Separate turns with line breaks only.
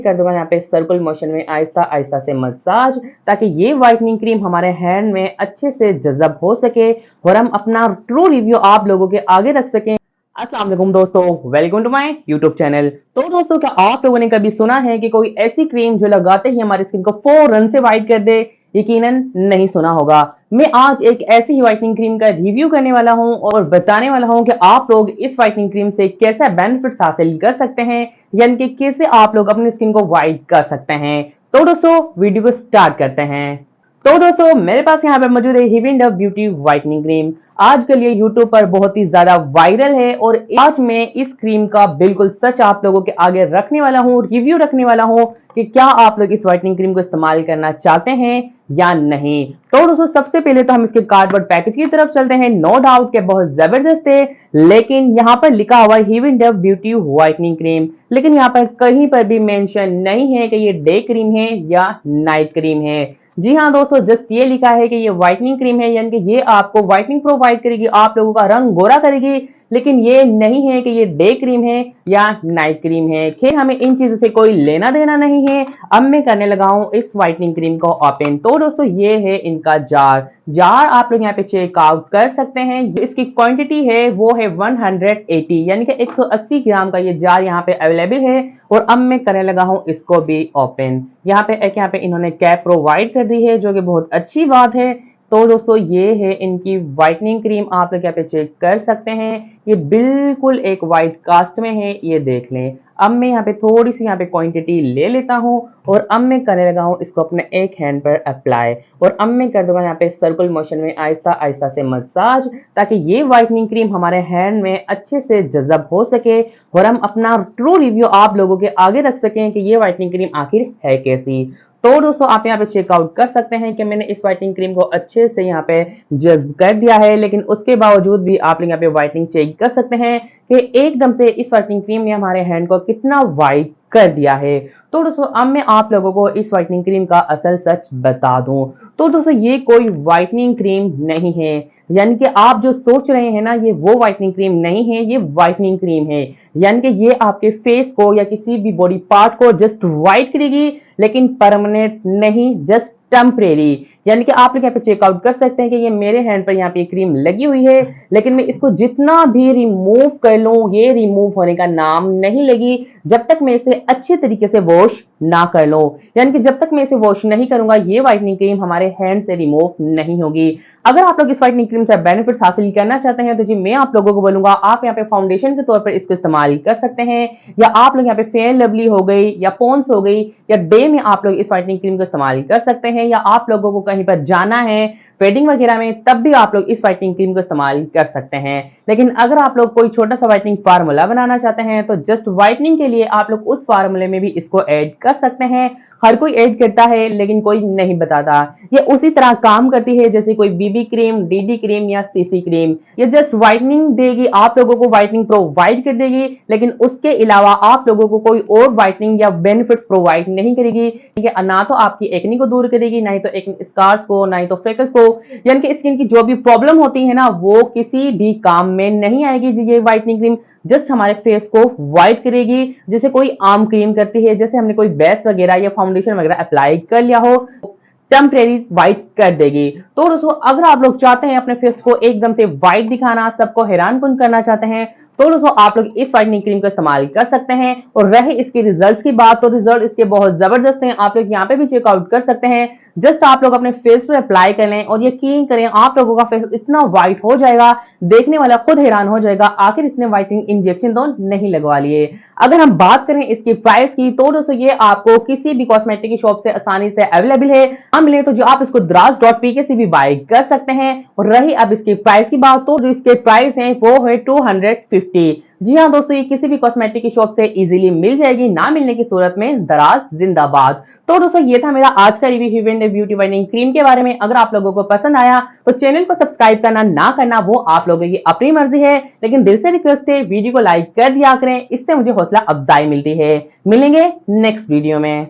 कर दूंगा यहाँ पे सर्कुलर मोशन में आहिस्ता आहिस्ता से मसाज, ताकि ये व्हाइटनिंग क्रीम हमारे हैंड में अच्छे से जज़ब हो सके और हम अपना ट्रू रिव्यू आप लोगों के आगे रख सकें। अस्सलाम वालेकुम दोस्तों, welcome to my YouTube channel. तो दोस्तों, क्या आप लोगों ने कभी सुना है कि कोई ऐसी क्रीम जो लगाते ही हमारी स्किन को फौरन से व्हाइट कर दे? यकीनन नहीं सुना होगा। मैं आज एक ऐसी ही व्हाइटनिंग क्रीम का रिव्यू करने वाला हूं और बताने वाला हूं कि आप लोग इस व्हाइटनिंग क्रीम से कैसा बेनिफिट्स हासिल कर सकते हैं, यानी कि कैसे आप लोग अपनी स्किन को व्हाइट कर सकते हैं। तो दोस्तों, वीडियो को स्टार्ट करते हैं। तो दोस्तों, मेरे पास यहाँ पे मौजूद है हिविन डव ब्यूटी व्हाइटनिंग क्रीम। आजकल ये यूट्यूब पर बहुत ही ज्यादा वायरल है और आज मैं इस क्रीम का बिल्कुल सच आप लोगों के आगे रखने वाला हूँ, रिव्यू रखने वाला हूँ कि क्या आप लोग इस व्हाइटनिंग क्रीम को इस्तेमाल करना चाहते हैं या नहीं। तो दोस्तों, सबसे पहले तो हम इसके कार्डबोर्ड पैकेज की तरफ चलते हैं। नो डाउट के बहुत जबरदस्त है, लेकिन यहाँ पर लिखा हुआ है हिविन डव ब्यूटी व्हाइटनिंग क्रीम, लेकिन यहाँ पर कहीं पर भी मेंशन नहीं है कि ये डे क्रीम है या नाइट क्रीम है। जी हाँ दोस्तों, जस्ट ये लिखा है कि ये व्हाइटनिंग क्रीम है, यानी कि ये आपको व्हाइटनिंग प्रोवाइड करेगी, आप लोगों का रंग गोरा करेगी, लेकिन ये नहीं है कि ये डे क्रीम है या नाइट क्रीम है। खैर, हमें इन चीजों से कोई लेना देना नहीं है। अब मैं करने लगा हूं इस व्हाइटनिंग क्रीम को ओपन। तो दोस्तों, ये है इनका जार आप लोग यहाँ पे चेकआउट कर सकते हैं। जो इसकी क्वांटिटी है वो है 180, यानी कि 180 ग्राम का ये जार यहाँ पे अवेलेबल है। और अब मैं करने लगा हूं इसको भी ओपन। यहाँ पे इन्होंने कैप प्रोवाइड कर दी है, जो कि बहुत अच्छी बात है। तो दोस्तों, ये है इनकी व्हाइटनिंग क्रीम, आप लोग यहाँ पे चेक कर सकते हैं। ये बिल्कुल एक व्हाइट कास्ट में है, ये देख लें। अब मैं यहाँ पे थोड़ी सी यहाँ पे क्वांटिटी ले लेता हूँ और अब मैं करने लगा हूँ इसको अपने एक हैंड पर अप्लाई। और अब मैं कर दूंगा यहाँ पे सर्कुलर मोशन में आहिस्ता आहिस्ता से मसाज, ताकि ये व्हाइटनिंग क्रीम हमारे हैंड में अच्छे से जज़ब हो सके और हम अपना ट्रू रिव्यू आप लोगों के आगे रख सकें कि ये व्हाइटनिंग क्रीम आखिर है कैसी। तो दोस्तों, आप यहाँ पे चेकआउट कर सकते हैं कि मैंने इस व्हाइटनिंग क्रीम को अच्छे से यहाँ पे जज़्ब कर दिया है, लेकिन उसके बावजूद भी आप लोग यहाँ पे व्हाइटनिंग चेक कर सकते हैं कि एकदम से इस व्हाइटनिंग क्रीम ने हमारे हैंड को कितना व्हाइट कर दिया है। तो दोस्तों, अब मैं आप लोगों को इस व्हाइटनिंग क्रीम का असल सच बता दूं। तो दोस्तों, ये कोई व्हाइटनिंग क्रीम नहीं है, यानी कि आप जो सोच रहे हैं ना, ये वो व्हाइटनिंग क्रीम नहीं है, ये व्हाइटनिंग क्रीम है। यानी कि ये आपके फेस को या किसी भी बॉडी पार्ट को जस्ट व्हाइट करेगी, लेकिन परमानेंट नहीं, जस्ट टेम्परेरी। यानी कि आप लोग यहाँ पे चेकआउट कर सकते हैं कि ये मेरे हैंड पर यहाँ पे क्रीम लगी हुई है, लेकिन मैं इसको जितना भी रिमूव कर लूं, ये रिमूव होने का नाम नहीं लेगी जब तक मैं इसे अच्छे तरीके से वॉश ना कर लूं। यानी कि जब तक मैं इसे वॉश नहीं करूंगा, ये व्हाइटनिंग क्रीम हमारे हैंड से रिमूव नहीं होगी। अगर आप लोग इस व्हाइटनिंग क्रीम से बेनिफिट्स हासिल करना चाहते हैं, तो जी मैं आप लोगों को बोलूंगा, आप यहाँ पे फाउंडेशन के तौर पर इसको इस्तेमाल कर सकते हैं, या आप लोग यहाँ पे फेयर लवली हो गई या पॉन्स हो गई या डे में आप लोग इस व्हाइटनिंग क्रीम को इस्तेमाल कर सकते हैं, या आप लोगों को कहीं पर जाना है वेडिंग वगैरह में, तब भी आप लोग इस व्हाइटनिंग क्रीम को इस्तेमाल कर सकते हैं। लेकिन अगर आप लोग कोई छोटा सा व्हाइटनिंग फार्मूला बनाना चाहते हैं, तो जस्ट व्हाइटनिंग के लिए आप लोग उस फार्मूले में भी इसको ऐड कर सकते हैं। हर कोई ऐड करता है, लेकिन कोई नहीं बताता। ये उसी तरह काम करती है जैसे कोई बीबी क्रीम, डीडी क्रीम या सीसी क्रीम। ये जस्ट व्हाइटनिंग देगी, आप लोगों को व्हाइटनिंग प्रोवाइड कर देगी, लेकिन उसके अलावा आप लोगों को कोई और व्हाइटनिंग या बेनिफिट्स प्रोवाइड नहीं करेगी। ना तो आपकी एक्नी को दूर करेगी, ना ही तो एक्ने स्कार्स को, ना ही तो फ्रेकल्स को, यानी कि स्किन की जो भी प्रॉब्लम होती है ना, वो किसी भी काम में नहीं आएगी। ये व्हाइटनिंग क्रीम जस्ट हमारे फेस को व्हाइट करेगी, जैसे कोई आम क्रीम करती है, जैसे हमने कोई बेस वगैरह या फाउंडेशन वगैरह अप्लाई कर लिया हो, टेम्परेरी व्हाइट कर देगी। तो दोस्तों, अगर आप लोग चाहते हैं अपने फेस को एकदम से व्हाइट दिखाना, सबको हैरानकुन करना चाहते हैं, तो दोस्तों आप लोग इस व्हाइटनिंग क्रीम का इस्तेमाल कर सकते हैं। और रहे इसके रिजल्ट्स की बात, तो रिजल्ट इसके बहुत जबरदस्त हैं, आप लोग यहाँ पे भी चेकआउट कर सकते हैं। जस्ट आप लोग अपने फेस पर अप्लाई कर लें और यकीन करें, आप लोगों का फेस इतना व्हाइट हो जाएगा, देखने वाला खुद हैरान हो जाएगा, आखिर इसने व्हाइटनिंग इंजेक्शन तो नहीं लगवा लिए। अगर हम बात करें इसकी प्राइस की, तो दोस्तों ये आपको किसी भी कॉस्मेटिक की शॉप से आसानी से अवेलेबल है। हम मिले तो जो आप इसको द्रास.pk से भी बाय कर सकते हैं। और रही अब इसकी प्राइस की बात, तो जो इसके प्राइस है वो है 250। जी हाँ दोस्तों, ये किसी भी कॉस्मेटिक की शॉप से इजीली मिल जाएगी, ना मिलने की सूरत में दराज जिंदाबाद। तो दोस्तों, ये था मेरा आज का रिव्यू हिविन डव ब्यूटी व्हाइटनिंग क्रीम के बारे में। अगर आप लोगों को पसंद आया तो चैनल को सब्सक्राइब करना ना करना वो आप लोगों की अपनी मर्जी है, लेकिन दिल से रिक्वेस्ट है वीडियो को लाइक कर दिया करें, इससे मुझे हौसला अफजाई मिलती है। मिलेंगे नेक्स्ट वीडियो में।